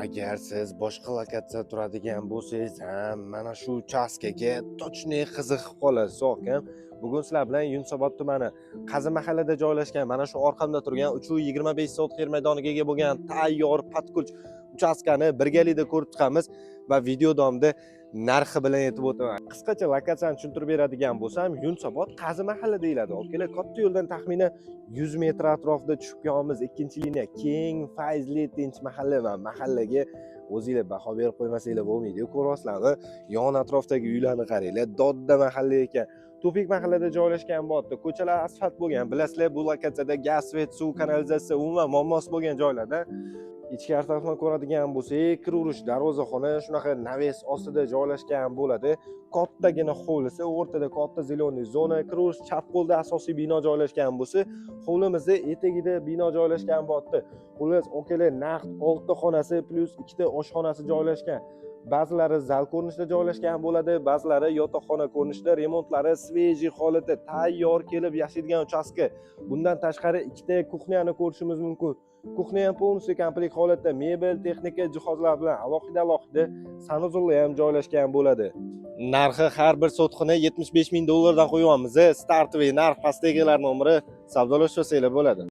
Agar siz boshqa lokatsiyada turadigan bo'lsangiz ham mana shu uchastkaga точный qiziqib qolasiz aka. Bugun sizlar bilan Yunusobod tumani Qazi mahallada joylashgan mana shu orqamda turgan 325 sotix yer maydoniga ega bo'lgan tayyor patkulch uchastkani birgalikda ko'rib chiqamiz va video davomida narxi bilan aytib o'taman. Qisqacha lokatsiyani tushuntirib beradigan bo'lsam, Yunusobod Qazi mahalla deyiladi. Okalar, katta yo'ldan taxminan 100 metr atrofida tushib kelamiz. Ikkinchi liniya keng, fayzli, tinch mahalla va mahallaga o'zingizlar baho berib qo'ymasanglar bo'lmaydi-ku, ko'ryapsizlarmi? Yon atrofdagi uylarni qaranglar, dodda mahalla ekan. Topik mahallada joylashgan bo'ldi. Ko'chalar asfalt bo'lgan. Bilasizlar, bu lokatsiyada gaz, svet, suv, kanalizatsiya umuman muammosi bo'lgan joylarda. Ichki tarafdan ko'radigan bo'lsak, kirish darvozaxona shunaqa naves ostida joylashgan bo'ladi. Kattagina hovlisi, o'rtada katta zeleniy zona, kirish chap qo'lda asosiy bino joylashgan bo'lsa, hovlimizda etagida bino joylashgan bo'ldi. Xullas, okalar naqd 6 xonasi plus 2 ta oshxonasi joylashgan. Ba'zilari zal ko'rinishida joylashgan bo'ladi, ba'zilari yotoqxona ko'rinishida, remontlari svejiy holatda tayyor kelib yashaydigan uchastka. Bundan tashqari 2 ta kuxnyani ko'rishimiz mumkin. Kuxnya ham полностью komplekt holatda mebel, texnika jihozlar bilan alohida sanuzullar ham joylashgan bo'ladi. Narxi har bir sotixini 75 ming dollardan qo'yamiz. Startviy narx pastagilar nomeri savdolashib olsanglar bo'ladi.